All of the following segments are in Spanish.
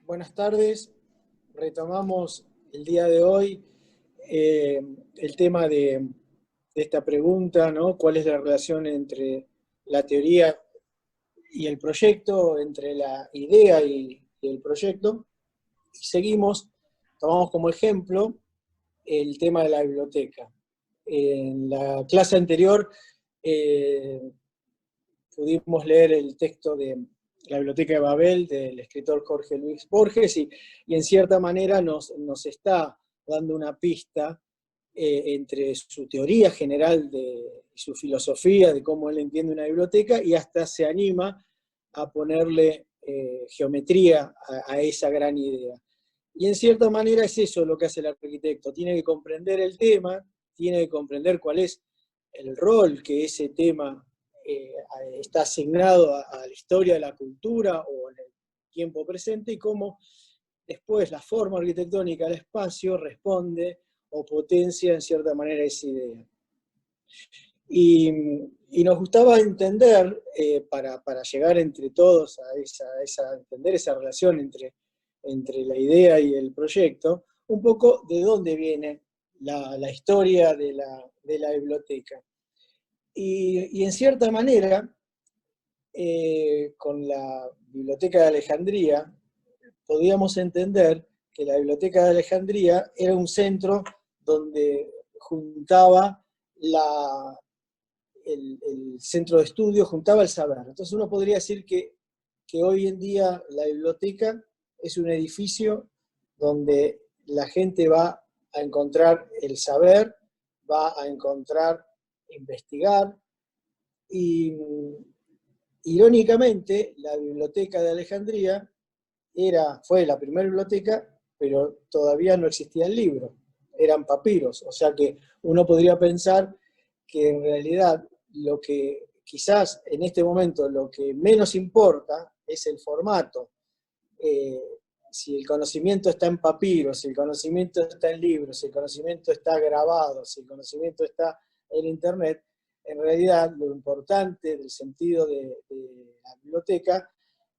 Buenas tardes. Retomamos el día de hoy el tema de esta pregunta, ¿no? ¿Cuál es la relación entre la teoría y el proyecto, entre la idea y el proyecto? Y seguimos, tomamos como ejemplo el tema de la biblioteca. En la clase anterior pudimos leer el texto de La Biblioteca de Babel, del escritor Jorge Luis Borges, y en cierta manera nos está dando una pista entre su teoría general y su filosofía de cómo él entiende una biblioteca, y hasta se anima a ponerle geometría a esa gran idea. Y en cierta manera es eso lo que hace el arquitecto, tiene que comprender el tema, tiene que comprender cuál es el rol que ese tema está asignado a la historia de la cultura o en el tiempo presente, y cómo después la forma arquitectónica del espacio responde o potencia en cierta manera esa idea. Y nos gustaba entender, para llegar entre todos a entender esa relación entre la idea y el proyecto, un poco de dónde viene la historia de la biblioteca. Y en cierta manera, con la Biblioteca de Alejandría, podíamos entender que la Biblioteca de Alejandría era un centro donde juntaba el centro de estudio, juntaba el saber. Entonces uno podría decir que hoy en día la biblioteca es un edificio donde la gente va a encontrar el saber, va a encontrar investigar, y irónicamente la Biblioteca de Alejandría fue la primera biblioteca, pero todavía no existía el libro, eran papiros, o sea que uno podría pensar que en realidad lo que quizás en este momento lo que menos importa es el formato. Si el conocimiento está en papiro, si el conocimiento está en libros, si el conocimiento está grabado, si el conocimiento está en internet, en realidad lo importante del sentido de la biblioteca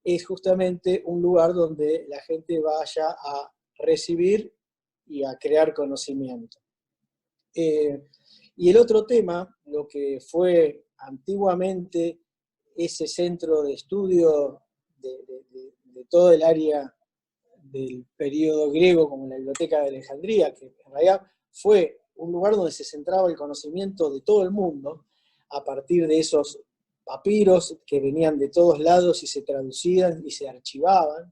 es justamente un lugar donde la gente vaya a recibir y a crear conocimiento. Y el otro tema, lo que fue antiguamente ese centro de estudio de todo el área del periodo griego, como la Biblioteca de Alejandría, que en realidad fue un lugar donde se centraba el conocimiento de todo el mundo, a partir de esos papiros que venían de todos lados y se traducían y se archivaban.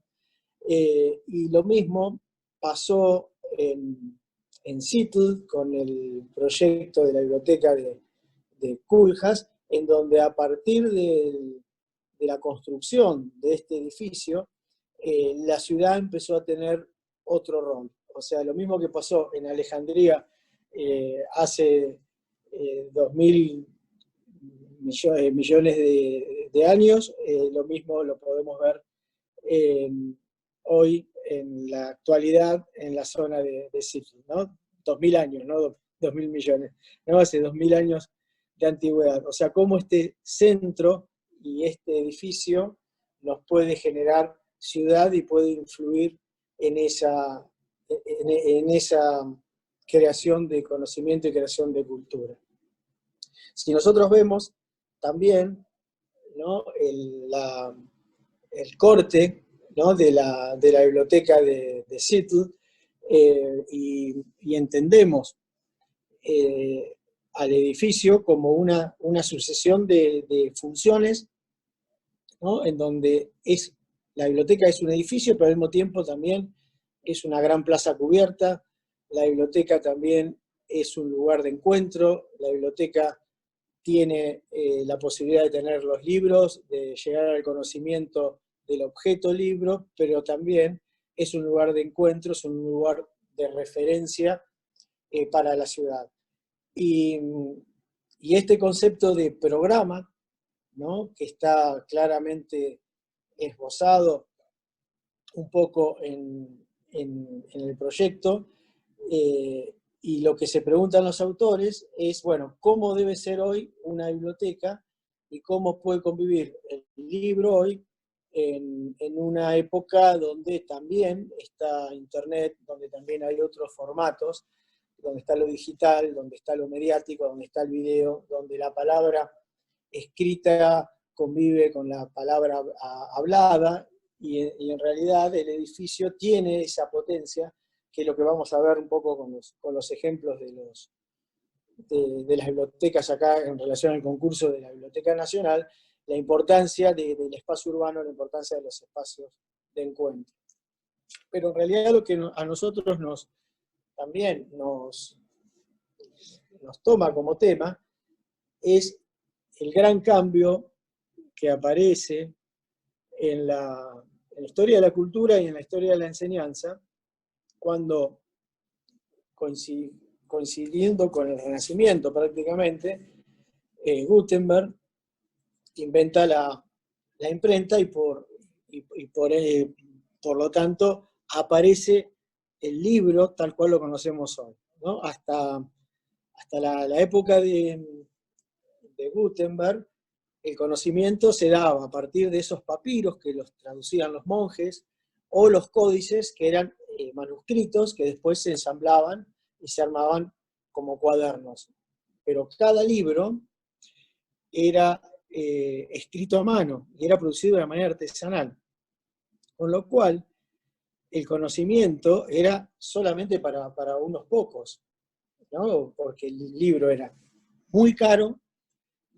Y lo mismo pasó en Seattle con el proyecto de la biblioteca de Culhas, en donde a partir de la construcción de este edificio, la ciudad empezó a tener otro rol. O sea, lo mismo que pasó en Alejandría hace 2000 millones de años, lo mismo lo podemos ver hoy, en la actualidad, en la zona de Seattle, ¿no? 2000 años, no 2000 millones, ¿no? Hace 2000 años de antigüedad. O sea, cómo este centro y este edificio nos puede generar ciudad y puede influir en esa creación de conocimiento y creación de cultura. Si nosotros vemos también, ¿no?, el corte, ¿no?, de la biblioteca de Seattle, y entendemos al edificio como una sucesión de funciones, ¿no?, en donde la biblioteca es un edificio, pero al mismo tiempo también es una gran plaza cubierta. La biblioteca también es un lugar de encuentro. La biblioteca tiene la posibilidad de tener los libros, de llegar al conocimiento del objeto libro, pero también es un lugar de encuentro, es un lugar de referencia para la ciudad. Y este concepto de programa, ¿no?, que está claramente esbozado un poco en el proyecto, y lo que se preguntan los autores es, bueno, ¿cómo debe ser hoy una biblioteca y cómo puede convivir el libro hoy en una época donde también está Internet, donde también hay otros formatos, donde está lo digital, donde está lo mediático, donde está el video, donde la palabra escrita convive con la palabra hablada, y en realidad el edificio tiene esa potencia, que es lo que vamos a ver un poco con los ejemplos de las bibliotecas acá en relación al concurso de la Biblioteca Nacional, la importancia del espacio urbano, la importancia de los espacios de encuentro. Pero en realidad lo que a nosotros también nos toma como tema es el gran cambio que aparece en la historia de la cultura y en la historia de la enseñanza, cuando, coincidiendo con el Renacimiento prácticamente, Gutenberg inventa la imprenta, y por lo tanto aparece el libro tal cual lo conocemos hoy, ¿no? Hasta la época de Gutenberg, el conocimiento se daba a partir de esos papiros que los traducían los monjes, o los códices, que eran manuscritos que después se ensamblaban y se armaban como cuadernos. Pero cada libro era escrito a mano y era producido de manera artesanal, con lo cual el conocimiento era solamente para unos pocos, ¿no? Porque el libro era muy caro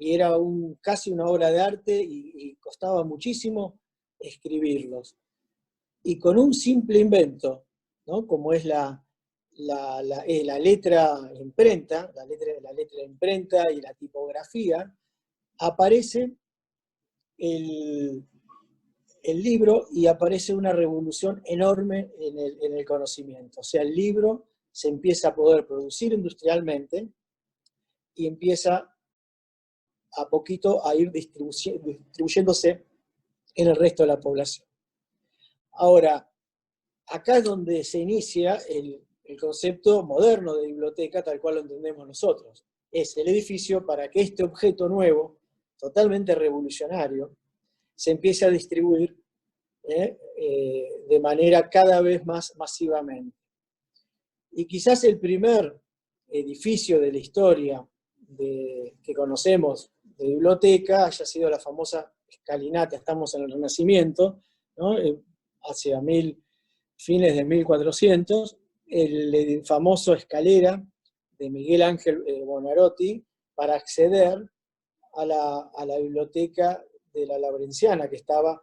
y era casi una obra de arte, y costaba muchísimo escribirlos. Y con un simple invento, ¿no? Como es la letra imprenta, la letra imprenta y la tipografía, aparece el libro, y aparece una revolución enorme en el conocimiento. O sea, el libro se empieza a poder producir industrialmente y empieza a poquito a ir distribuyéndose en el resto de la población. Ahora, acá es donde se inicia el concepto moderno de biblioteca, tal cual lo entendemos nosotros. Es el edificio para que este objeto nuevo, totalmente revolucionario, se empiece a distribuir de manera cada vez más masivamente. Y quizás el primer edificio de la historia que conocemos de biblioteca haya sido la famosa escalinata. Estamos en el Renacimiento, ¿no? Hacia fines de 1400, el famoso escalera de Miguel Ángel Buonarroti, para acceder a la biblioteca de la Laurenciana, que estaba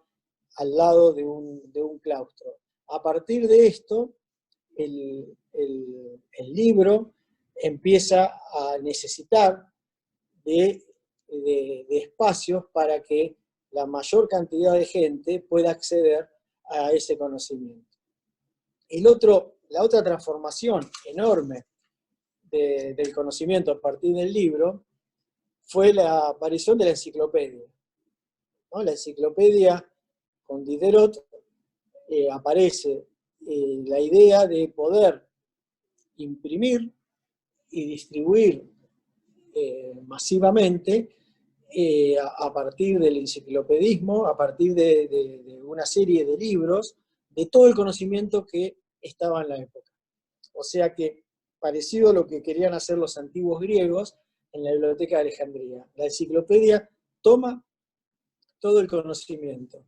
al lado de un claustro. A partir de esto, el libro empieza a necesitar de espacios para que la mayor cantidad de gente pueda acceder a ese conocimiento. La otra transformación enorme del conocimiento a partir del libro fue la aparición de la enciclopedia, ¿no? La enciclopedia, con Diderot, aparece la idea de poder imprimir y distribuir masivamente, a partir del enciclopedismo, a partir de una serie de libros, de todo el conocimiento que estaba en la época. O sea que, parecido a lo que querían hacer los antiguos griegos en la Biblioteca de Alejandría, la enciclopedia toma todo el conocimiento,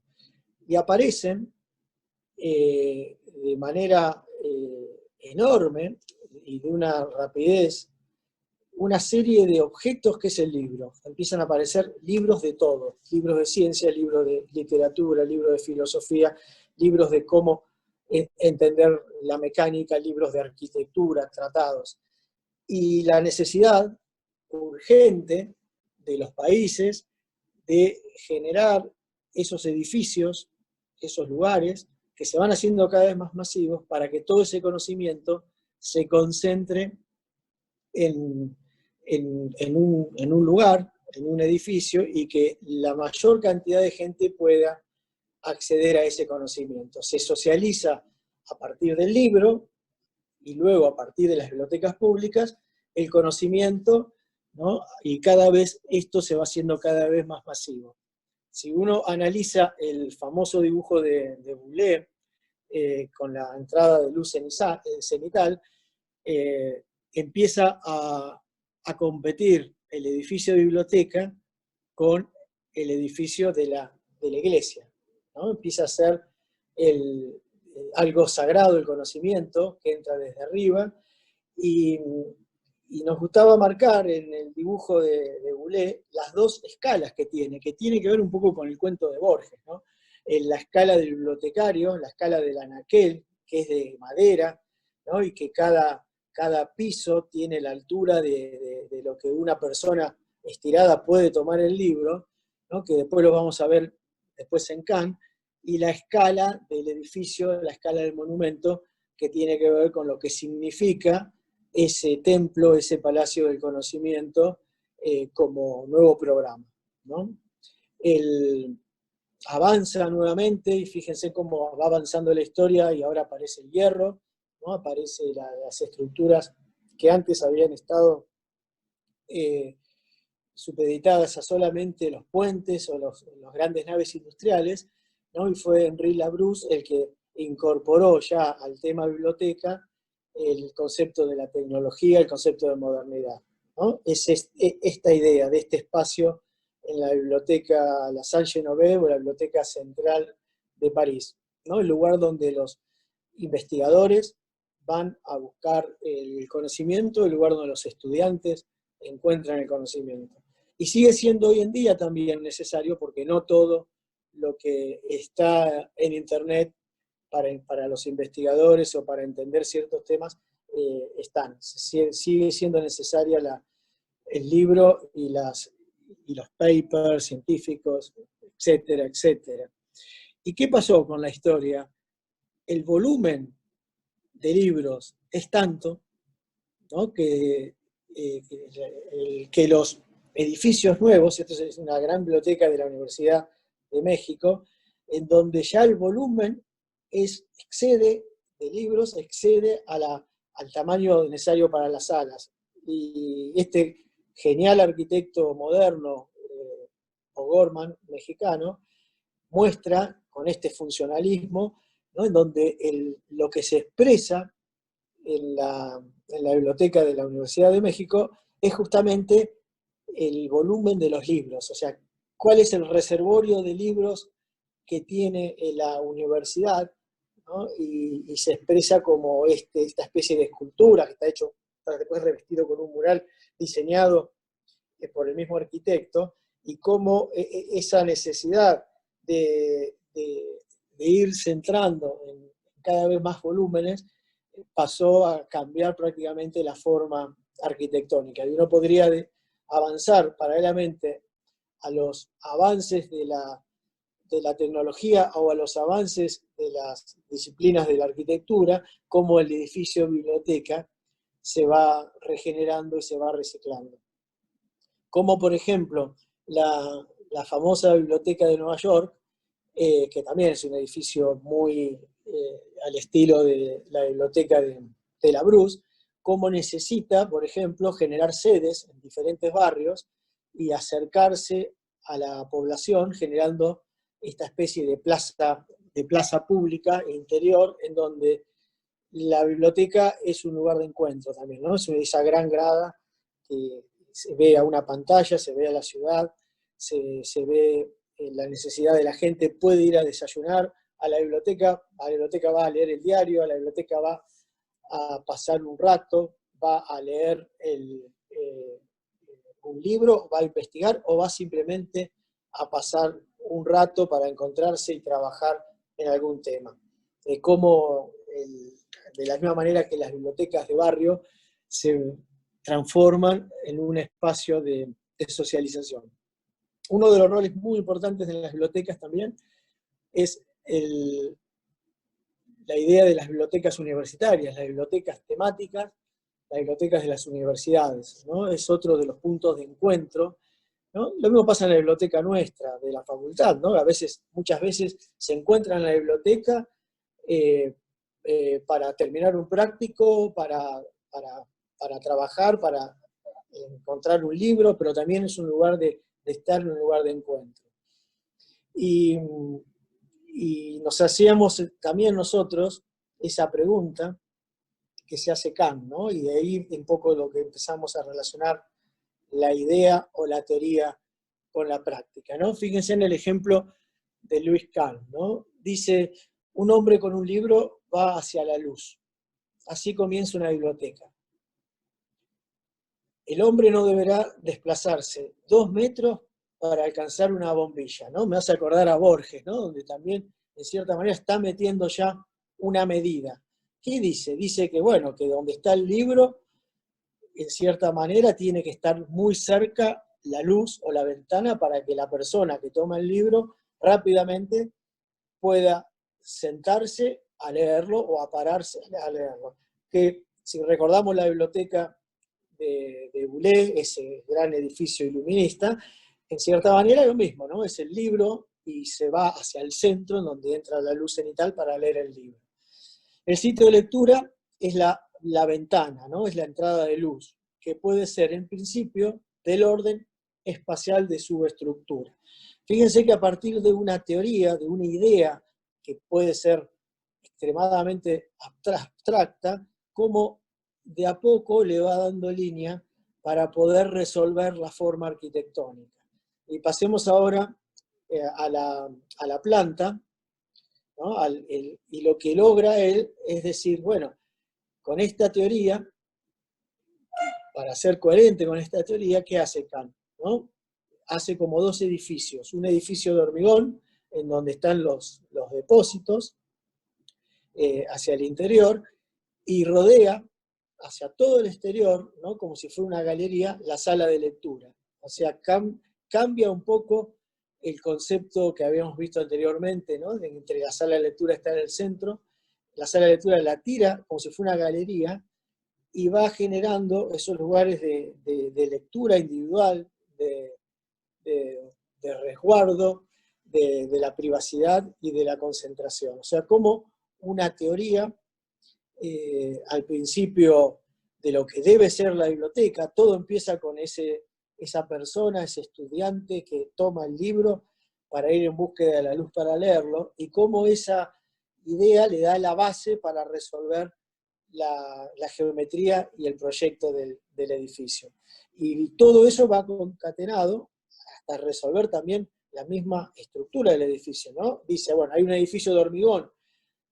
y aparecen de manera enorme y de una rapidez una serie de objetos que es el libro. Empiezan a aparecer libros de todo, libros de ciencia, libros de literatura, libros de filosofía, libros de cómo entender la mecánica, libros de arquitectura, tratados. Y la necesidad urgente de los países de generar esos edificios, esos lugares, que se van haciendo cada vez más masivos, para que todo ese conocimiento se concentre en un lugar, en un edificio, y que la mayor cantidad de gente pueda acceder a ese conocimiento. Se socializa a partir del libro, y luego a partir de las bibliotecas públicas, el conocimiento, ¿no? Y cada vez esto se va haciendo cada vez más masivo. si uno analiza el famoso dibujo de Boulez, con la entrada de luz cenital, empieza a competir el edificio de biblioteca con el edificio de la iglesia, ¿no? Empieza a ser algo sagrado, el conocimiento, que entra desde arriba, y nos gustaba marcar en el dibujo de Boulez las dos escalas que tiene que ver un poco con el cuento de Borges, ¿no? En la escala del bibliotecario, la escala del anaquel, que es de madera, ¿no? Y que cada piso tiene la altura de lo que una persona estirada puede tomar el libro, ¿no? Que después lo vamos a ver después en Kant, y la escala del edificio, la escala del monumento, que tiene que ver con lo que significa ese templo, ese palacio del conocimiento, como nuevo programa, ¿no? Avanza nuevamente, y fíjense cómo va avanzando la historia, y ahora aparece el hierro, ¿no? Aparecen las estructuras que antes habían estado supeditadas a solamente los puentes o las grandes naves industriales, ¿no? Y fue Henri Labrousse el que incorporó ya al tema biblioteca el concepto de la tecnología, el concepto de modernidad, ¿no? Es esta idea de este espacio en la biblioteca La Salle-Genovève o la Biblioteca Central de París, ¿no? El lugar donde los investigadores van a buscar el conocimiento, el lugar donde los estudiantes encuentran el conocimiento. Y sigue siendo hoy en día también necesario, porque no todo lo que está en Internet para los investigadores o para entender ciertos temas están. Sigue siendo necesaria el libro y los papers científicos, etcétera, etcétera. ¿Y qué pasó con la historia? El volumen de libros es tanto, ¿no? que los edificios nuevos, esto es una gran biblioteca de la Universidad de México, en donde ya el volumen excede de libros, excede al tamaño necesario para las salas. Y este genial arquitecto moderno, O'Gorman, mexicano, muestra con este funcionalismo, ¿no? En donde lo que se expresa en la biblioteca de la Universidad de México es justamente el volumen de los libros, o sea, cuál es el reservorio de libros que tiene la universidad, ¿no? Y se expresa como esta especie de escultura que está hecho, después revestido con un mural diseñado por el mismo arquitecto, y cómo esa necesidad de ir centrando en cada vez más volúmenes pasó a cambiar prácticamente la forma arquitectónica. Y uno podría avanzar paralelamente a los avances de la tecnología o a los avances de las disciplinas de la arquitectura, como el edificio biblioteca se va regenerando y se va reciclando. Como por ejemplo la famosa biblioteca de Nueva York, que también es un edificio muy al estilo de la biblioteca de Labrousse, cómo necesita, por ejemplo, generar sedes en diferentes barrios y acercarse a la población, generando esta especie de plaza pública interior, en donde la biblioteca es un lugar de encuentro también, ¿no? Es esa gran grada que se ve a una pantalla, se ve a la ciudad, se ve la necesidad de la gente, puede ir a desayunar a la biblioteca va a leer el diario, a la biblioteca va a pasar un rato, va a leer un libro, va a investigar o va simplemente a pasar un rato para encontrarse y trabajar en algún tema. Como de la misma manera que las bibliotecas de barrio se transforman en un espacio de socialización. Uno de los roles muy importantes de las bibliotecas también es la idea de las bibliotecas universitarias, las bibliotecas temáticas, las bibliotecas de las universidades, ¿no? Es otro de los puntos de encuentro, ¿no? Lo mismo pasa en la biblioteca nuestra, de la facultad, ¿no? Muchas veces se encuentran en la biblioteca para terminar un práctico, para trabajar, para encontrar un libro, pero también es un lugar de estar en un lugar de encuentro. Y, y nos hacíamos también nosotros esa pregunta que se hace Kant, ¿no? Y de ahí un poco lo que empezamos a relacionar la idea o la teoría con la práctica, ¿no? Fíjense en el ejemplo de Luis Kant, ¿no? Dice, un hombre con un libro va hacia la luz. Así comienza una biblioteca. El hombre no deberá desplazarse 2 metros para alcanzar una bombilla, ¿no? Me hace acordar a Borges, ¿no? Donde también, en cierta manera, está metiendo ya una medida. ¿Qué dice? Dice que, bueno, que donde está el libro, en cierta manera, tiene que estar muy cerca la luz o la ventana para que la persona que toma el libro rápidamente pueda sentarse a leerlo o a pararse a leerlo. Que si recordamos la biblioteca de Boulez, ese gran edificio iluminista, en cierta manera es lo mismo, ¿no? Es el libro y se va hacia el centro, en donde entra la luz cenital para leer el libro. El sitio de lectura es la ventana, ¿no? Es la entrada de luz, que puede ser en principio del orden espacial de su estructura. Fíjense que a partir de una teoría, de una idea que puede ser extremadamente abstracta, como de a poco le va dando línea para poder resolver la forma arquitectónica. Y pasemos ahora a la planta, ¿no? Y lo que logra él es decir, bueno, con esta teoría, para ser coherente con esta teoría, ¿qué hace Kant? ¿No? Hace como 2 edificios. Un edificio de hormigón, en donde están los depósitos, hacia el interior, y rodea hacia todo el exterior, ¿no? Como si fuera una galería, la sala de lectura. O sea, cambia un poco el concepto que habíamos visto anteriormente, ¿no? De entre la sala de lectura está en el centro, la sala de lectura la tira como si fuera una galería y va generando esos lugares de lectura individual, de resguardo, de la privacidad y de la concentración. O sea, como una teoría al principio de lo que debe ser la biblioteca, todo empieza con esa persona, ese estudiante que toma el libro para ir en búsqueda de la luz para leerlo, y cómo esa idea le da la base para resolver la geometría y el proyecto del edificio. Y todo eso va concatenado hasta resolver también la misma estructura del edificio, ¿no? Dice, bueno, hay un edificio de hormigón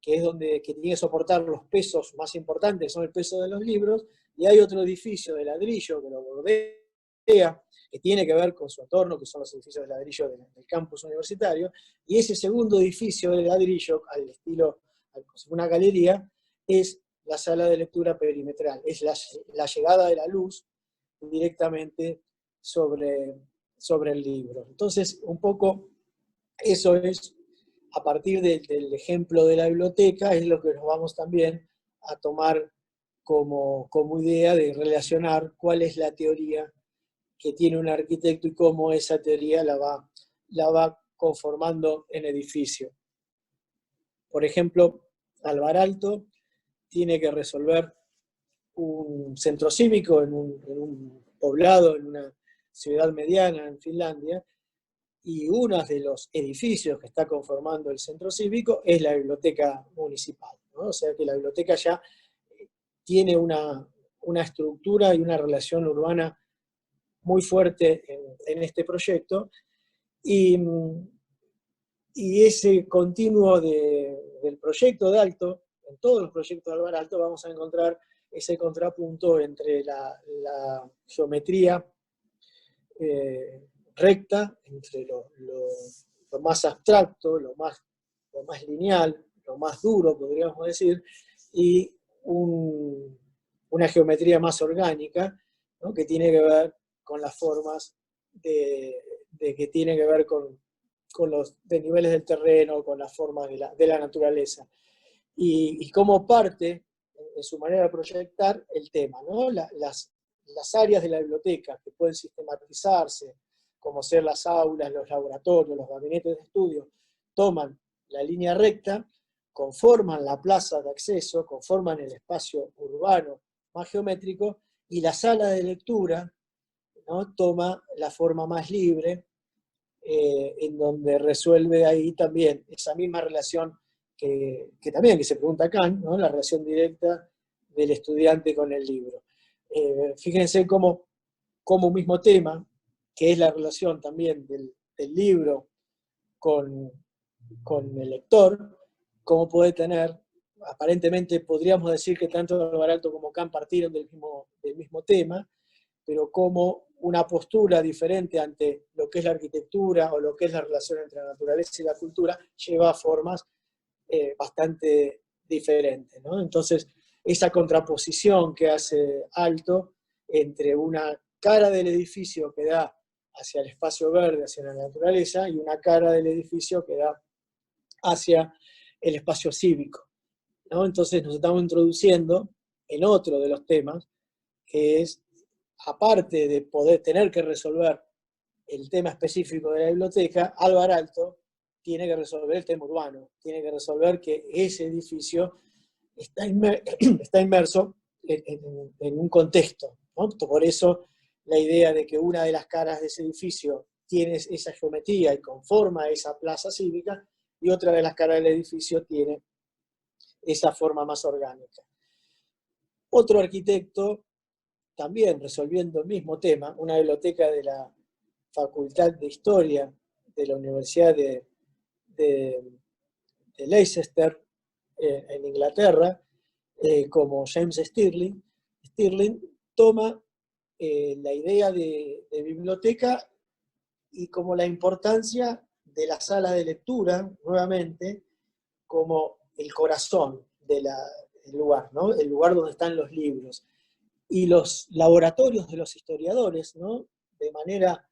que es que tiene que soportar los pesos más importantes, que son el peso de los libros, y hay otro edificio de ladrillo que lo bordea, que tiene que ver con su entorno, que son los edificios de ladrillo del campus universitario, y ese segundo edificio de ladrillo, al estilo, como si fuera una galería, es la sala de lectura perimetral, es la llegada de la luz directamente sobre el libro. Entonces, un poco eso es, a partir del ejemplo de la biblioteca, es lo que nos vamos también a tomar como idea de relacionar cuál es la teoría que tiene un arquitecto y cómo esa teoría la va conformando en edificio. Por ejemplo, Alvar Aalto tiene que resolver un centro cívico en un poblado, en una ciudad mediana en Finlandia, y uno de los edificios que está conformando el centro cívico es la biblioteca municipal, ¿no? O sea que la biblioteca ya tiene una estructura y una relación urbana muy fuerte en este proyecto, y, y ese continuo del proyecto de Aalto, en todos los proyectos de Alvar Aalto vamos a encontrar ese contrapunto entre la geometría recta, entre lo más abstracto, lo más lineal, lo más duro, podríamos decir, y una geometría más orgánica, ¿no? Que tiene que ver con las formas que tiene que ver con los niveles del terreno, con las formas de la naturaleza. Y como parte, en su manera de proyectar, el tema, ¿no? Las áreas de la biblioteca que pueden sistematizarse, como ser las aulas, los laboratorios, los gabinetes de estudio, toman la línea recta, conforman la plaza de acceso, conforman el espacio urbano más geométrico, y la sala de lectura, ¿no? Toma la forma más libre, en donde resuelve ahí también esa misma relación que también que se pregunta Kant, ¿no? La relación directa del estudiante con el libro. Fíjense cómo un mismo tema, que es la relación también del libro con el lector, cómo puede tener, aparentemente podríamos decir que tanto Alvarado como Kant partieron del mismo tema, pero como una postura diferente ante lo que es la arquitectura o lo que es la relación entre la naturaleza y la cultura lleva a formas bastante diferentes, ¿no? Entonces, esa contraposición que hace Aalto entre una cara del edificio que da hacia el espacio verde, hacia la naturaleza, y una cara del edificio que da hacia el espacio cívico, ¿no? Entonces nos estamos introduciendo en otro de los temas, que es, aparte de poder tener que resolver el tema específico de la biblioteca, Álvaro Aalto tiene que resolver el tema urbano, tiene que resolver que ese edificio está inmerso en un contexto, ¿no? Por eso la idea de que una de las caras de ese edificio tiene esa geometría y conforma esa plaza cívica, y otra de las caras del edificio tiene esa forma más orgánica. Otro arquitecto, también resolviendo el mismo tema, una biblioteca de la Facultad de Historia de la Universidad de Leicester, en Inglaterra, como James Stirling, toma la idea de biblioteca y como la importancia de la sala de lectura, nuevamente, como el corazón del lugar, ¿no? El lugar donde están los libros. Y los laboratorios de los historiadores, ¿no? De manera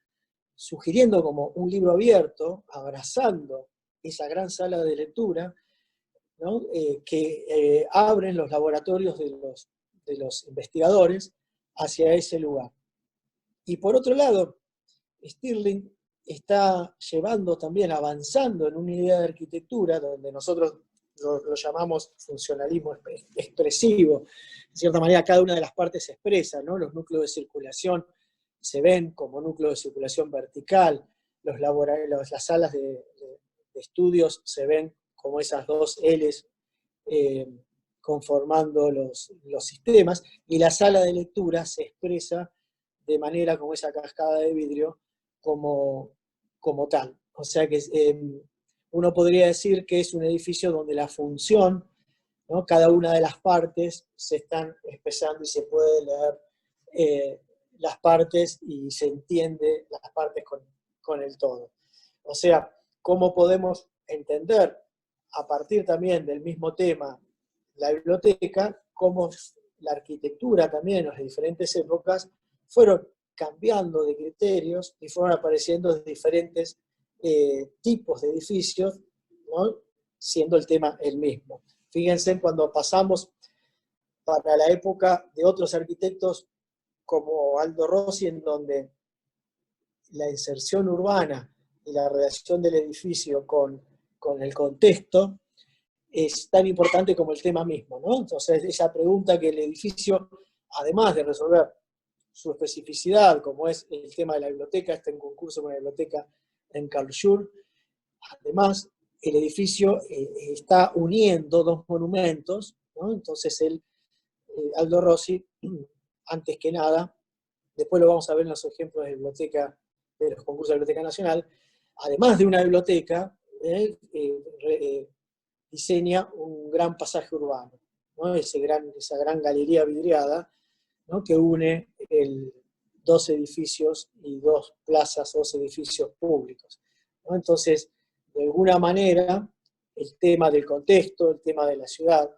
sugiriendo como un libro abierto, abrazando esa gran sala de lectura, ¿no? Que abren los laboratorios de los investigadores hacia ese lugar. Y por otro lado, Stirling está llevando también, avanzando en una idea de arquitectura, donde nosotros lo llamamos funcionalismo expresivo. De cierta manera, cada una de las partes se expresa, ¿no? Los núcleos de circulación se ven como núcleo de circulación vertical, las salas de estudios se ven como esas dos L's conformando los sistemas, y la sala de lectura se expresa de manera como esa cascada de vidrio como tal. O sea que uno podría decir que es un edificio donde la función, ¿no? Cada una de las partes se están expresando y se puede leer las partes y se entiende las partes con el todo. O sea, ¿cómo podemos entender a partir también del mismo tema la biblioteca, cómo la arquitectura también en las diferentes épocas fueron cambiando de criterios y fueron apareciendo diferentes tipos de edificios, ¿no? Siendo el tema el mismo. Fíjense cuando pasamos para la época de otros arquitectos como Aldo Rossi, en donde la inserción urbana y la relación del edificio con el contexto es tan importante como el tema mismo, ¿no? Entonces, esa pregunta que el edificio, además de resolver su especificidad, como es el tema de la biblioteca, está en concurso con la biblioteca en Karlsruhe, además, el edificio está uniendo dos monumentos, ¿no? Entonces, Aldo Rossi, antes que nada, después lo vamos a ver en los ejemplos de biblioteca, de los concursos de Biblioteca Nacional, además de una biblioteca, diseña un gran pasaje urbano, ¿no? Esa gran galería vidriada, ¿no? Que une dos edificios y dos plazas, dos edificios públicos, ¿no? Entonces, de alguna manera, el tema del contexto, el tema de la ciudad,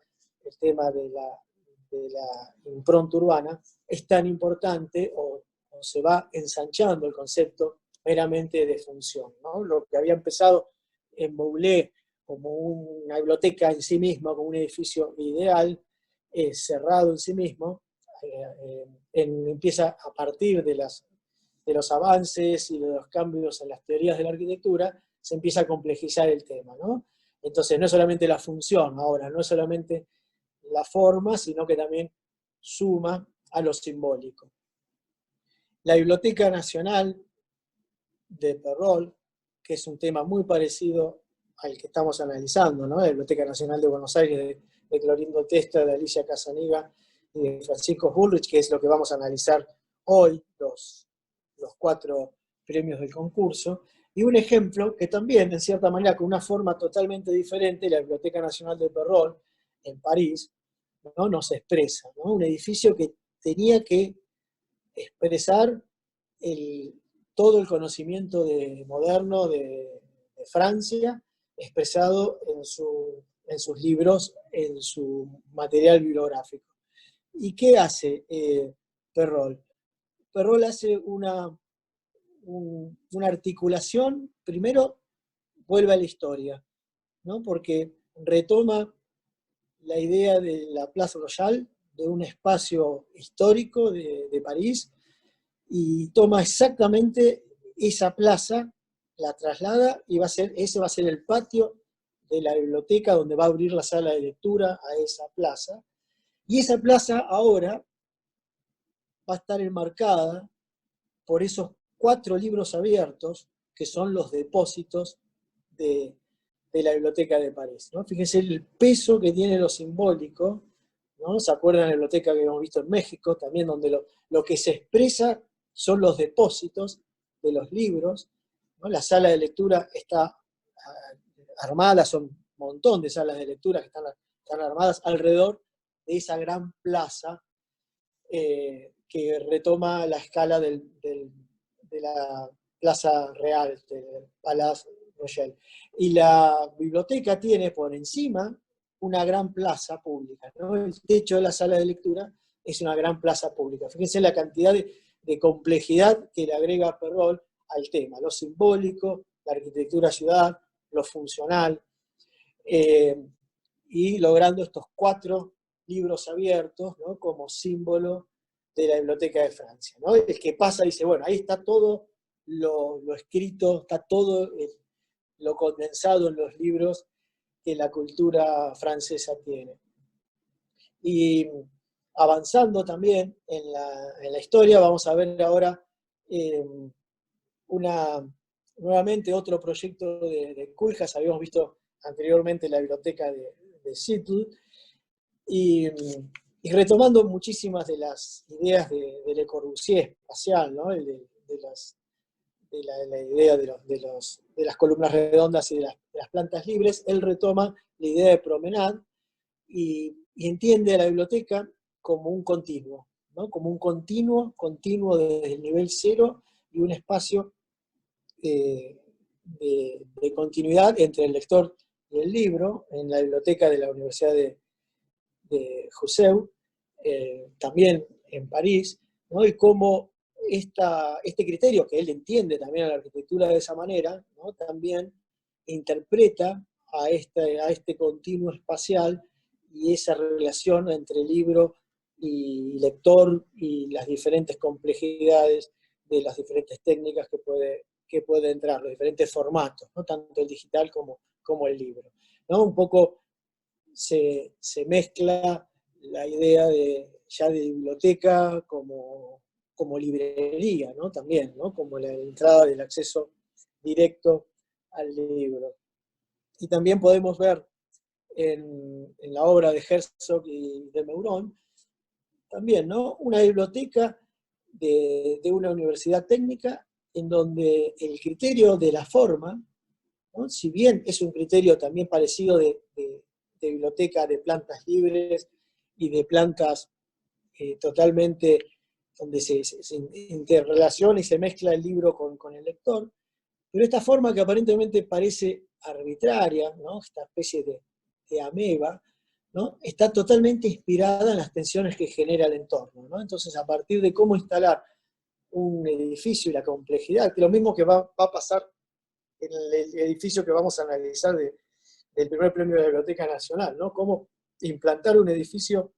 el tema de la impronta urbana, es tan importante o se va ensanchando el concepto meramente de función, ¿no? Lo que había empezado en Boulez como una biblioteca en sí misma, como un edificio ideal, cerrado en sí mismo, empieza a partir de los avances y de los cambios en las teorías de la arquitectura, se empieza a complejizar el tema, ¿no? Entonces no es solamente la función ahora, no es solamente la forma, sino que también suma a lo simbólico. La Biblioteca Nacional de Perrol que es un tema muy parecido al que estamos analizando, ¿no? La Biblioteca Nacional de Buenos Aires de Clorindo Testa, de Alicia Casaniga y de Francisco Bullrich, que es lo que vamos a analizar hoy, los 4 premios del concurso. Y un ejemplo que también, en cierta manera, con una forma totalmente diferente, la Biblioteca Nacional de Perrol, en París, ¿no? Nos expresa, ¿no? Un edificio que tenía que expresar todo el conocimiento moderno de Francia, expresado en sus libros, en su material bibliográfico. ¿Y qué hace Perrol? Perrol hace una articulación, primero vuelve a la historia, ¿no? Porque retoma la idea de la Place Royale, de un espacio histórico de París, y toma exactamente esa plaza, la traslada, y ese va a ser el patio de la biblioteca donde va a abrir la sala de lectura a esa plaza. Y esa plaza ahora va a estar enmarcada por esos 4 libros abiertos, que son los depósitos de la Biblioteca de París, ¿no? Fíjense el peso que tiene lo simbólico, ¿no? ¿Se acuerdan de la biblioteca que hemos visto en México? También donde lo que se expresa son los depósitos de los libros, ¿no? La sala de lectura está armada, son un montón de salas de lectura que están armadas alrededor de esa gran plaza que retoma la escala de la Plaza Real, del Palais Royal. Y la biblioteca tiene por encima una gran plaza pública, ¿no? El techo de la sala de lectura es una gran plaza pública. Fíjense la cantidad de complejidad que le agrega Perrol al tema, lo simbólico, la arquitectura ciudad, lo funcional, y logrando estos 4 libros abiertos, ¿no? Como símbolo de la Biblioteca de Francia, ¿no? El que pasa dice, bueno, ahí está todo lo escrito, está todo lo condensado en los libros que la cultura francesa tiene. Y avanzando también en la historia, vamos a ver ahora nuevamente otro proyecto de Koolhaas. Habíamos visto anteriormente la biblioteca de Seattle, y retomando muchísimas de las ideas de Le Corbusier espacial, ¿no? La idea de las columnas redondas y de las plantas libres, él retoma la idea de promenade y entiende a la biblioteca como un continuo, ¿no? Como un continuo desde el nivel 0 y un espacio de continuidad entre el lector y el libro, en la biblioteca de la Universidad de Jussieu, también en París, ¿no? Y cómo este criterio, que él entiende también a la arquitectura de esa manera, ¿no? También interpreta a este continuo espacial y esa relación entre libro y lector y las diferentes complejidades de las diferentes técnicas que puede entrar, los diferentes formatos, ¿no? Tanto el digital como el libro, ¿no? Un poco se mezcla la idea ya de biblioteca como librería, ¿no? También, ¿no? Como la entrada del acceso directo al libro. Y también podemos ver en la obra de Herzog y de Meuron, también, ¿no? Una biblioteca de una universidad técnica en donde el criterio de la forma, ¿no? Si bien es un criterio también parecido de biblioteca de plantas libres y de plantas totalmente donde se interrelaciona y se mezcla el libro con el lector, pero esta forma que aparentemente parece arbitraria, ¿no? Esta especie de ameba, ¿no? Está totalmente inspirada en las tensiones que genera el entorno, ¿no? Entonces, a partir de cómo instalar un edificio y la complejidad, que lo mismo que va a pasar en el edificio que vamos a analizar del primer premio de la Biblioteca Nacional, ¿no? Cómo implantar un edificio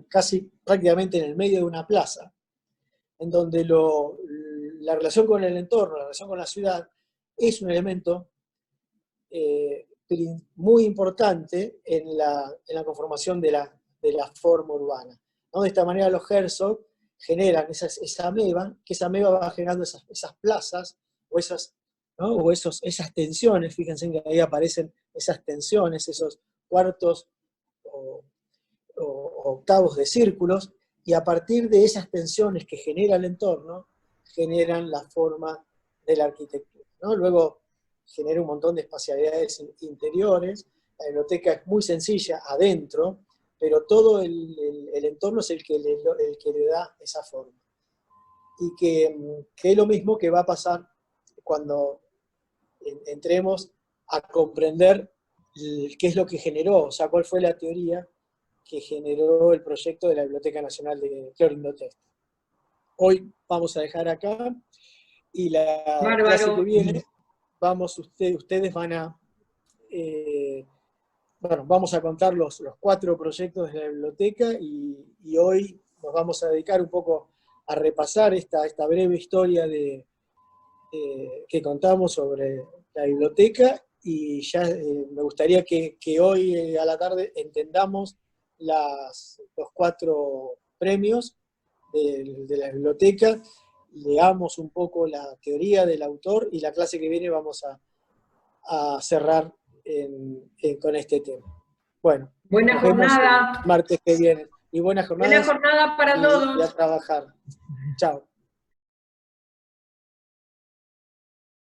casi prácticamente en el medio de una plaza, en donde la relación con el entorno, la relación con la ciudad, es un elemento muy importante en la conformación de la forma urbana, ¿no? De esta manera los Herzog generan esa ameba, que esa ameba va generando esas plazas o esas ¿no? O esas tensiones, fíjense que ahí aparecen esas tensiones, esos cuartos o, o octavos de círculos, y a partir de esas tensiones que genera el entorno, generan la forma de la arquitectura, ¿no? Luego genera un montón de espacialidades interiores, la biblioteca es muy sencilla adentro, pero todo el entorno es el que le da esa forma. Y que es lo mismo que va a pasar cuando entremos a comprender qué es lo que generó, o sea, cuál fue la teoría que generó el proyecto de la Biblioteca Nacional de Clorindo Testa. Hoy vamos a dejar acá, y la clase que Bárbaro. viene, ustedes van a, bueno, vamos a contar los 4 proyectos de la biblioteca, y hoy nos vamos a dedicar un poco a repasar esta breve historia que contamos sobre la biblioteca, y ya me gustaría que hoy a la tarde entendamos los 4 premios de la biblioteca, leamos un poco la teoría del autor, y la clase que viene vamos a cerrar con este tema. Bueno, Buena nos vemos el jornada. martes que viene. Y buenas Buena jornadas, jornada para y a todos. trabajar. Chao.